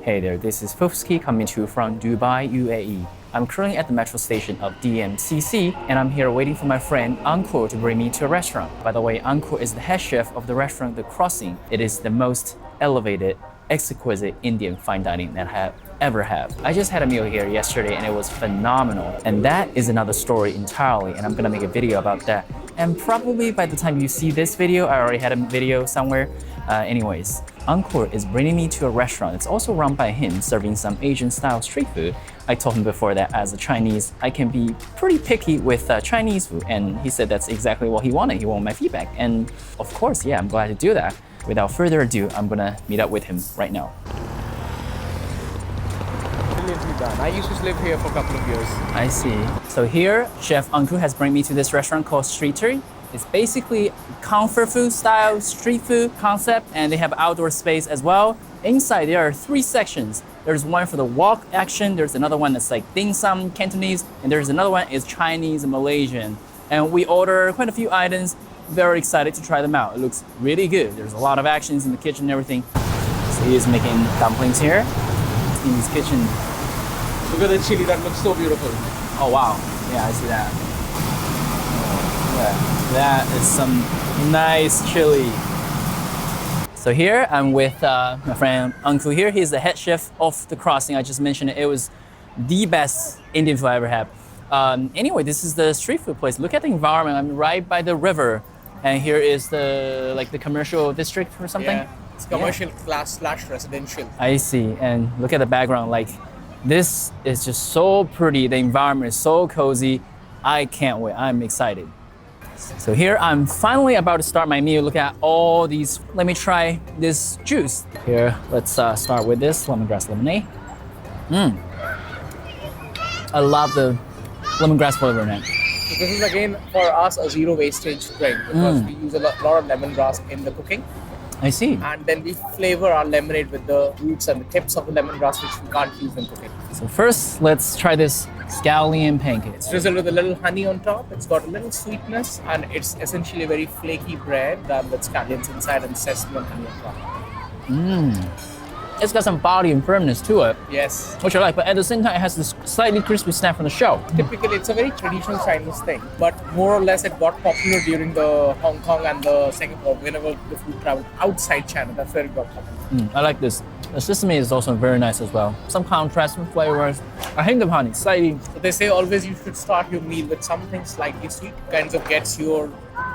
Hey there, this is Fufski coming to you from Dubai UAE. I'm currently at the metro station of DMCC and I'm here waiting for my friend Ankur to bring me to a restaurant. By the way, Ankur is the head chef of the restaurant The Crossing. It is the most elevated, exquisite Indian fine dining that I have ever had. I just had a meal here yesterday and it was phenomenal. And that is another story entirely, and I'm gonna make a video about that. And probably by the time you see this video, I already had a video somewhere. Anyways, Ankur is bringing me to a restaurant. It's also run by him, serving some Asian-style street food. I told him before that as a Chinese, I can be pretty picky with Chinese food, and he said that's exactly what he wanted. He wanted my feedback, and of course, yeah, I'm glad to do that. Without further ado, I'm gonna meet up with him right now. Brilliantly done. I used to live here for a couple of years. I see. So here, Chef Ankur has brought me to this restaurant called Streetery. It's basically comfort food style street food concept, and they have outdoor space as well. Inside, there are 3 sections. There's one for the wok action, there's another one that's like dim sum, Cantonese, and there's another one is Chinese and Malaysian. And we order quite a few items. Very excited to try them out. It looks really good. There's a lot of actions in the kitchen and everything. So he is making dumplings here in his kitchen. Look at the chili, that looks so beautiful. Oh wow, yeah, I see that. Yeah. That is some nice chili. So here I'm with my friend Ankur here. He's the head chef of The Crossing. I just mentioned it. It was the best Indian food I ever had. Anyway, this is the street food place. Look at the environment. I'm right by the river, and here is the commercial district or something. Yeah, it's commercial class / residential. I see, and look at the background. Like, this is just so pretty. The environment is so cozy. I can't wait. I'm excited. So here I'm finally about to start my meal. Look at all these. Let me try this juice. Here, let's start with this lemongrass lemonade. I love the lemongrass flavor in it. So this is again for us a zero wastage drink because we use a lot of lemongrass in the cooking. I see. And then we flavor our lemonade with the roots and the tips of the lemongrass, which we can't use in cooking. So first, let's try this Scallion Pancake. It's drizzled with a little honey on top. It's got a little sweetness, and it's essentially a very flaky bread done with scallions inside and sesame and honey on top. It's got some body and firmness to it, Yes. which I like, but at the same time, it has this slightly crispy snap from the shell. Typically, it's a very traditional Chinese thing, but more or less it got popular during the Hong Kong and the Singapore, whenever the food traveled outside China. That's where it got popular. I like this. The sesame is also very nice as well. Some contrast with flavors. I hint of honey, slightly. So they say always you should start your meal with something slightly sweet, kind of gets your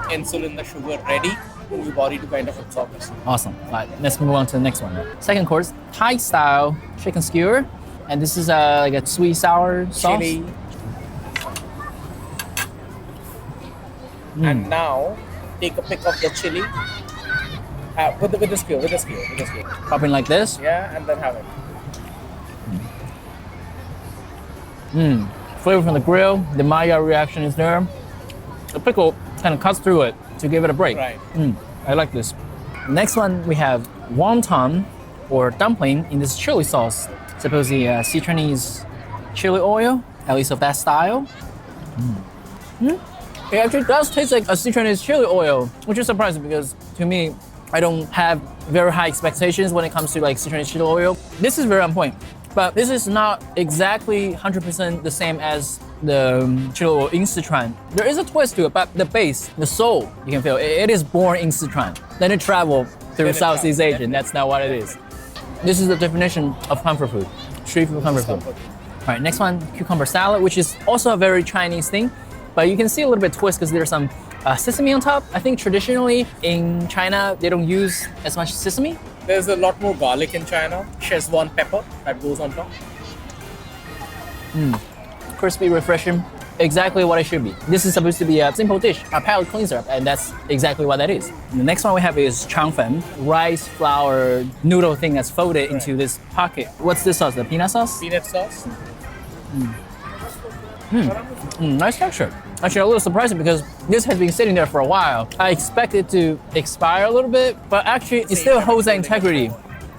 insulin, the sugar ready in your body to kind of absorb this. Awesome. All right, let's move on to the next one. Second course, Thai style chicken skewer. And this is like a sweet sour sauce. Chili. And now, take a pick of the chili. With the skewer. Popping like this. Yeah, and then have it. Flavor from the grill. The Maya reaction is there. The pickle kind of cuts through it to give it a break. Right. I like this. Next one, we have wonton, or dumpling, in this chili sauce. Supposedly Sichuanese chili oil, at least of that style. It actually does taste like a Sichuanese chili oil, which is surprising because to me, I don't have very high expectations when it comes to like Sichuanese chili oil. This is very on point, but this is not exactly 100% the same as the chili oil in Sichuan. There is a twist to it, but the base, the soul, you can feel it is born in Sichuan. Then it traveled through Southeast Asia. That's not what it is. This is the definition of comfort food, street food comfort food. All right, next one, cucumber salad, which is also a very Chinese thing, but you can see a little bit twist because there's some sesame on top. I think traditionally in China, they don't use as much sesame. There's a lot more garlic in China. Szechuan pepper that goes on top. Crispy, refreshing, exactly what it should be. This is supposed to be a simple dish, a palate cleanser, and that's exactly what that is. The next one we have is Chang Fen, rice flour noodle thing that's folded into this pocket. What's this sauce, the peanut sauce? Peanut sauce. Nice texture. Actually, a little surprising because this has been sitting there for a while. I expect it to expire a little bit, but actually it still holds that integrity.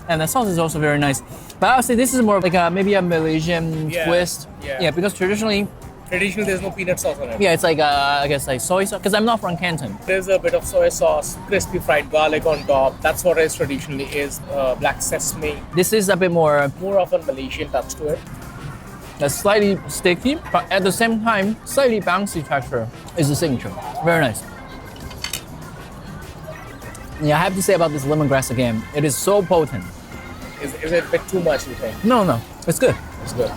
And the sauce is also very nice. But I would say this is more like maybe a Malaysian twist. Yeah. Because traditionally Traditionally, there's no peanut sauce on it. Yeah, it's like I guess like soy sauce. Because I'm not from Canton. There's a bit of soy sauce, crispy fried garlic on top. That's what it traditionally is. Black sesame. This is a bit more Of a Malaysian touch to it. slightly sticky, but at the same time, slightly bouncy texture is the signature. Very nice. Yeah, I have to say about this lemongrass again, it is so potent. Is it a bit too much, you think? No, it's good. It's good.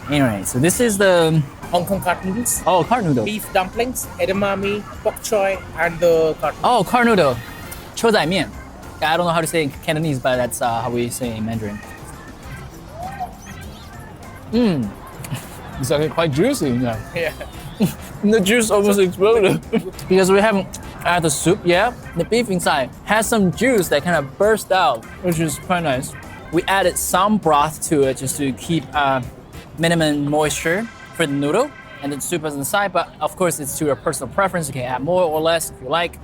Anyway, so this is the Hong Kong cart noodles, cart noodle. beef dumplings, edamame, bok choy, and the cart noodles. Oh, cart noodle. 车仔面. I don't know how to say it in Cantonese, but that's how we say it in Mandarin. It's actually quite juicy. Yeah. Yeah. The juice almost exploded. Because we haven't added the soup yet, the beef inside has some juice that kind of burst out, which is quite nice. We added some broth to it just to keep minimum moisture for the noodle, and the soup is inside, but of course it's to your personal preference. You can add more or less if you like.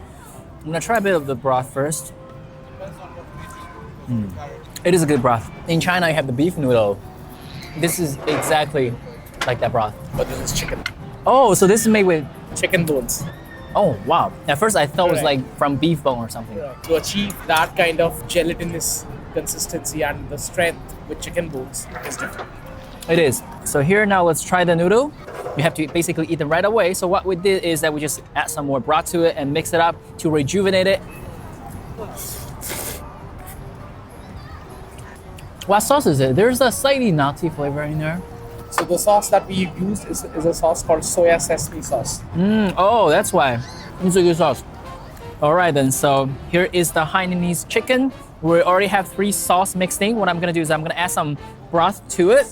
I'm gonna try a bit of the broth first. It is a good broth. In China, you have the beef noodle. This is exactly like that broth. But this is chicken. Oh, so this is made with, Chicken bones. oh wow. At first I thought it was Correct. like from beef bone or something. To achieve that kind of gelatinous consistency and the strength with chicken bones is different. It is. So here now let's try the noodle. You have to basically eat them right away. So what we did is that we just add some more broth to it and mix it up to rejuvenate it. What sauce is it? There's a slightly nutty flavor in there. So the sauce that we used is a sauce called soya sesame sauce. Oh, that's why. It's a good sauce. All right then, so here is the Hainanese chicken. We already have 3 sauce mixed in. What I'm gonna do is I'm gonna add some broth to it,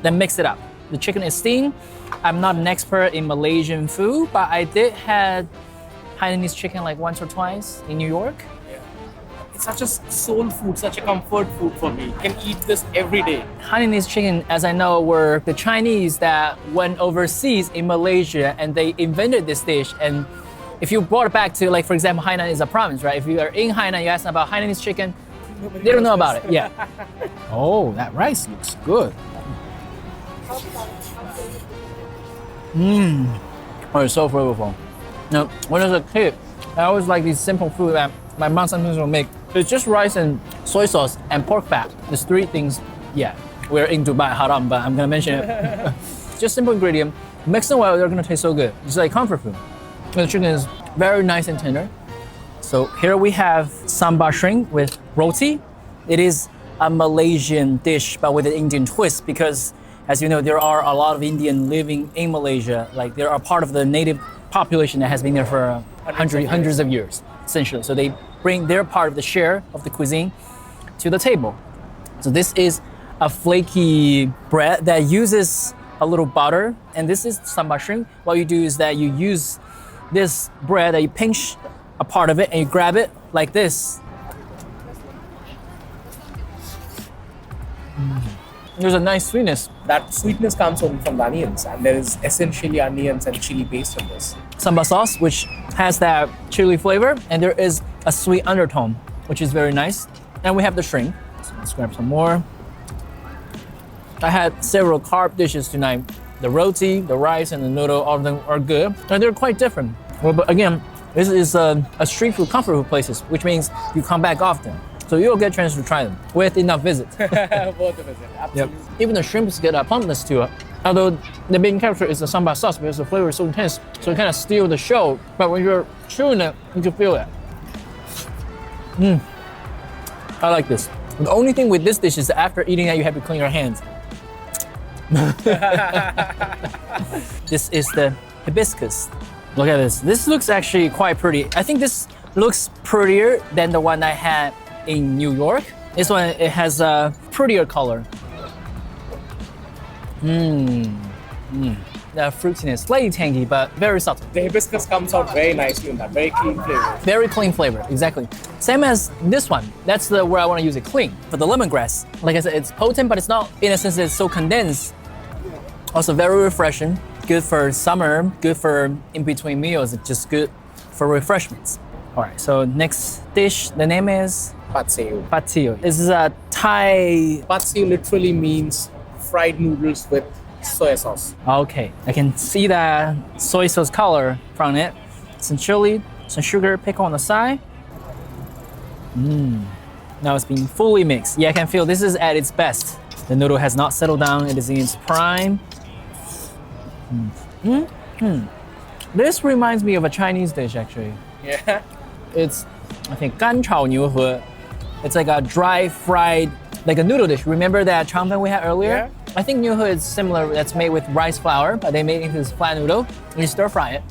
then mix it up. The chicken is steamed. I'm not an expert in Malaysian food, but I did have Hainanese chicken like once or twice in New York. It's such a soul food, such a comfort food for me. I can eat this every day. Hainanese chicken, as I know, were the Chinese that went overseas in Malaysia and they invented this dish. And if you brought it back to, like, for example, Hainan is a province, right? If you are in Hainan, you ask them about Hainanese chicken, they don't know about it. Yeah. Oh, that rice looks good. Oh, it's so flavorful. Now, when I was a kid, I always like these simple food that my mom sometimes will make. It's just rice and soy sauce and pork fat. There's 3 things. Yeah, we're in Dubai, haram, but I'm gonna mention it. Just simple ingredient. Mix them well, they're gonna taste so good. It's like comfort food. The chicken is very nice and tender. So here we have Samba Shrimp with roti. It is a Malaysian dish, but with an Indian twist because, as you know, there are a lot of Indian living in Malaysia. Like, they are part of the native population that has been there for hundreds of years, essentially. So they bring their part of the share of the cuisine to the table. So this is a flaky bread that uses a little butter, and this is Samba Shrimp. What you do is that you use this bread, that you pinch a part of it and you grab it like this. There's a nice sweetness. That sweetness comes only from the onions, and there is essentially onions and chili based on this. Samba sauce, which has that chili flavor, and there is a sweet undertone, which is very nice. And we have the shrimp. So let's grab some more. I had several carb dishes tonight. The roti, the rice, and the noodle, all of them are good. And they're quite different. Well, but again, this is a street food, comfort food places, which means you come back often. So you'll get a chance to try them with enough visits. Both of it, absolutely. Even the shrimps get a plumpness to it. Although the main character is the samba sauce because the flavor is so intense, so it kind of steals the show. But when you're chewing it, you can feel it. I like this. The only thing with this dish is that after eating it, you have to clean your hands. This is the hibiscus. Look at this. This looks actually quite pretty. I think this looks prettier than the one I had in New York. This one, it has a prettier color. The fruitiness, slightly tangy, but very subtle. The hibiscus comes out very nicely in that, very clean flavor. Very clean flavor, exactly. Same as this one. That's the where I want to use it clean. For the lemongrass, like I said, it's potent, but it's not, in a sense, it's so condensed. Also very refreshing. Good for summer, good for in between meals. It's just good for refreshments. All right, so next dish, the name is Pad See Ew. Pad See Ew. This is a Thai. Pad See Ew literally means fried noodles with soy sauce. Okay, I can see that soy sauce color from it. Some chili, some sugar, pickle on the side. Now it's being fully mixed. Yeah, I can feel this is at its best. The noodle has not settled down. It is in its prime. This reminds me of a Chinese dish, actually. Yeah. It's, I think, 干炒牛河. It's like a dry fried, like a noodle dish. Remember that Chang Fen we had earlier? Yeah. I think New He is similar. That's made with rice flour, but they made it into this flat noodle. And you stir fry it.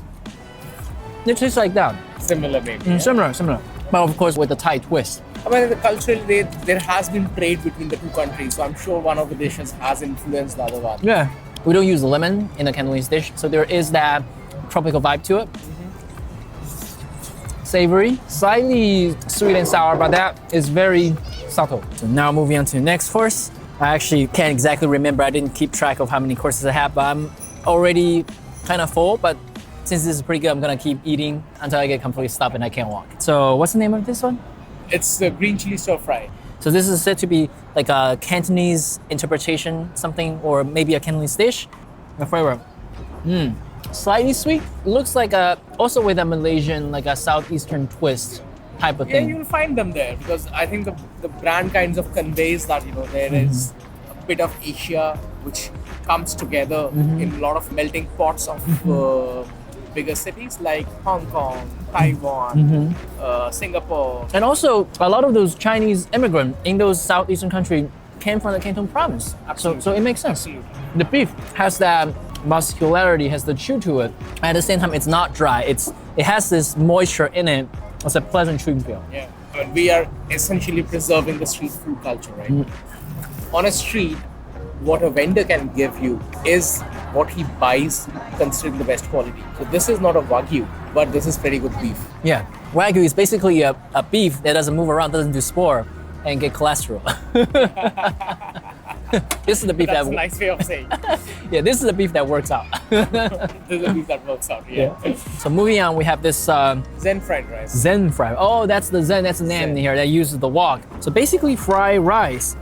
It tastes like that. Similar maybe. Yeah. Similar. But of course with a Thai twist. I mean, culturally, there has been trade between the two countries, so I'm sure one of the dishes has influenced the other one. Yeah. We don't use lemon in the Cantonese dish, so there is that tropical vibe to it. Savory, slightly sweet and sour, but that is very subtle. So now moving on to the next course. I actually can't exactly remember. I didn't keep track of how many courses I have, but I'm already kind of full. But since this is pretty good, I'm gonna keep eating until I get completely stuffed and I can't walk. So what's the name of this one? It's the green chili stir fry. So this is said to be like a Cantonese interpretation, something, or maybe a Cantonese dish. The flavor, slightly sweet. Looks like also with a Malaysian, like a southeastern twist type of Yeah, thing. you'll find them there because I think the brand kinds of conveys that there is a bit of Asia which comes together in a lot of melting pots of bigger cities like Hong Kong, Taiwan, Singapore. And also, a lot of those Chinese immigrants in those southeastern countries came from the Canton province. So it makes sense. Absolutely. The beef has that muscularity, has the chew to it. At the same time, it's not dry. It has this moisture in it. It's a pleasant chewing feel. Yeah, I mean, we are essentially preserving the street food culture, right? On a street, what a vendor can give you is what he buys considering the best quality. So this is not a Wagyu, but this is pretty good beef. Yeah, Wagyu is basically a beef that doesn't move around, doesn't do spore, and get cholesterol. This is the beef That's that a nice way of saying. yeah, this is the beef that works out. This is the beef that works out, yeah. So moving on, we have this Zen Fried Rice. Zen Fried. Oh, that's the Zen. That's the name Zen. here that uses the wok. So basically, fried rice.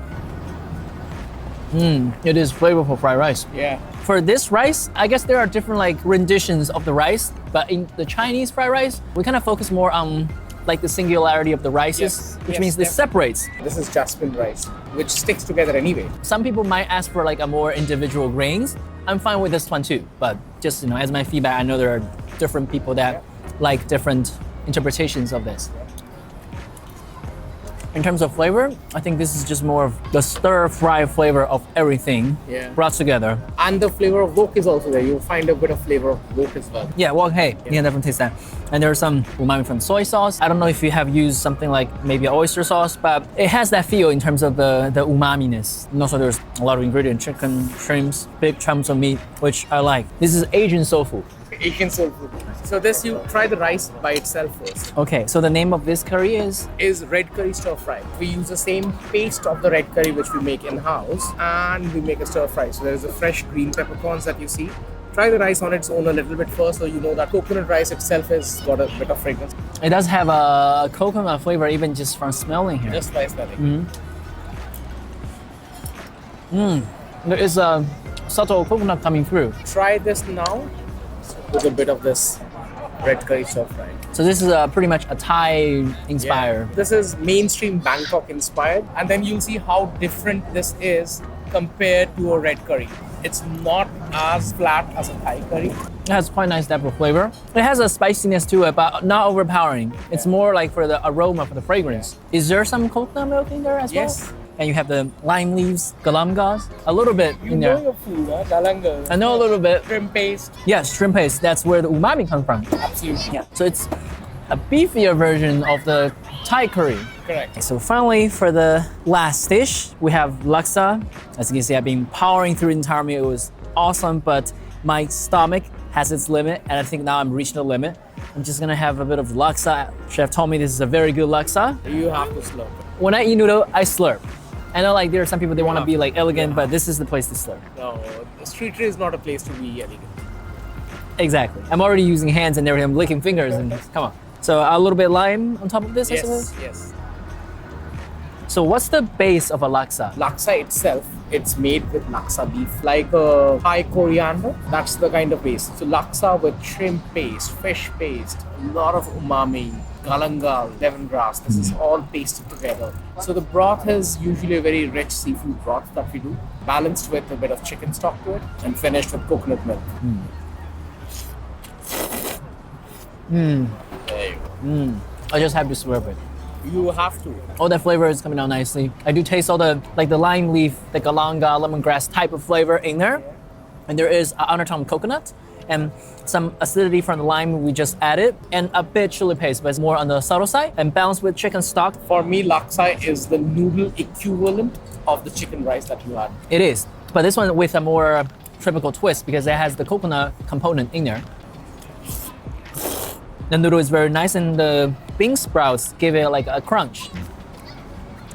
It is flavorful fried rice. Yeah. For this rice, I guess there are different like renditions of the rice, but in the Chinese fried rice, we kind of focus more on like the singularity of the rices, Yes. which Yes, means this definitely. separates. This is jasmine rice, which sticks together anyway. Some people might ask for like a more individual grains. I'm fine with this one too, but just as my feedback, I know there are different people that like different interpretations of this. In terms of flavor, I think this is just more of the stir-fry flavor of everything brought together. And the flavor of wok is also there. You'll find a bit of flavor of wok as well. Yeah, wok hei, you can definitely taste that. And there's some umami from soy sauce. I don't know if you have used something like maybe oyster sauce, but it has that feel in terms of the umami-ness. And also there's a lot of ingredients, chicken, shrimps, big chunks of meat, which I like. This is Asian soul food. Asian soul food. So this, you try the rice by itself first. Okay, so the name of this curry is? Is red curry stir fry. We use the same paste of the red curry which we make in-house and we make a stir fry. So there is a fresh green peppercorns that you see. Try the rice on its own a little bit first so you know that coconut rice itself has got a bit of fragrance. It does have a coconut flavor even just from smelling here. Just by smelling. There is a subtle coconut coming through. Try this now with a bit of this red curry stir fry. So this is pretty much a Thai inspired. This is mainstream Bangkok inspired, and then you'll see how different this is compared to a red curry. It's not as flat as a Thai curry. It has quite nice depth of flavor. It has a spiciness to it, but not overpowering. It's more like for the aroma, for the fragrance. Is there some coconut milk in there as well? Yes. And you have the lime leaves, galamgas, a little bit in there. your food, huh? Dalanga. I know a little bit. Shrimp paste. Yes, shrimp paste. That's where the umami comes from. Absolutely. Yeah. So it's a beefier version of the Thai curry. Correct. So finally, for the last dish, we have laksa. As you can see, I've been powering through the entire meal. It was awesome, but my stomach has its limit, and I think now I'm reaching the limit. I'm just gonna have a bit of laksa. Chef told me this is a very good laksa. You have to slurp. When I eat noodle, I slurp. I know like there are some people, they want to be like elegant, but this is the place to slurp. No, the Streetery is not a place to be elegant. Exactly. I'm already using hands and everything. I'm licking fingers and come on. So a little bit lime on top of this, I Yes, suppose? yes. So what's the base of a laksa? Laksa itself, it's made with laksa beef, like a Thai coriander. That's the kind of base. So laksa with shrimp paste, fish paste, a lot of umami, galangal, lemongrass. This is all pasted together. So the broth is usually a very rich seafood broth that we do, balanced with a bit of chicken stock to it, and finished with coconut milk. There you go. I just have to slurp it. You have to. All that flavor is coming out nicely. I do taste all the like the lime leaf, the galanga, lemongrass type of flavor in there. And there is an undertone of coconut and some acidity from the lime we just added, and a bit chili paste, but it's more on the subtle side, and balanced with chicken stock. For me, laksa is the noodle equivalent of the chicken rice that you had. It is, but this one with a more tropical twist because it has the coconut component in there. The noodle is very nice, and the bean sprouts give it like a crunch.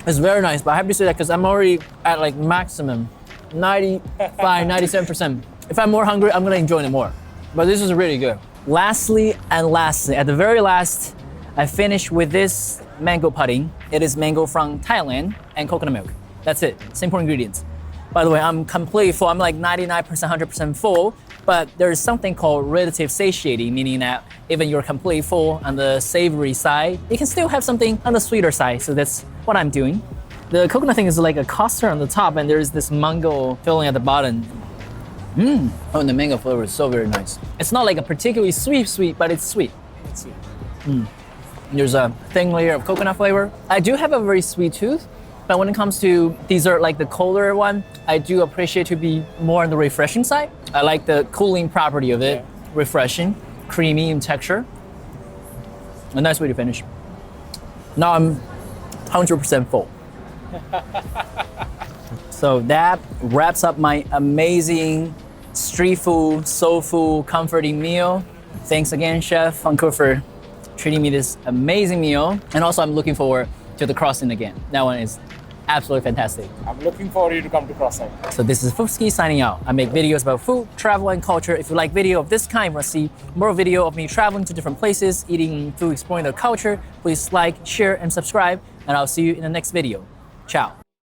It's very nice, but I have to say that because I'm already at like maximum 95, 97%. If I'm more hungry, I'm gonna enjoy it more. But this is really good. Lastly, at the very last, I finished with this mango pudding. It is mango from Thailand and coconut milk. That's it, simple ingredients. By the way, I'm completely full. I'm like 99%, 100% full, but there's something called relative satiating, meaning that even you're completely full on the savory side, you can still have something on the sweeter side. So that's what I'm doing. The coconut thing is like a custard on the top, and there's this mango filling at the bottom. Oh, and the mango flavor is so very nice. It's not like a particularly sweet, but it's sweet. It's sweet. There's a thin layer of coconut flavor. I do have a very sweet tooth, but when it comes to dessert like the colder one, I do appreciate to be more on the refreshing side. I like the cooling property of it, refreshing, creamy in texture. A nice way to finish. Now I'm 100% full. So that wraps up my amazing street food, soul food, comforting meal. Thanks again, Chef Ankur, for treating me this amazing meal. And also I'm looking forward to the crossing again. That one is absolutely fantastic. I'm looking for you to come to Crossing. So this is Foodski signing out. I make videos about food, travel, and culture. If you like video of this kind, want to see more video of me traveling to different places, eating food, exploring the culture, please like, share, and subscribe. And I'll see you in the next video. Ciao.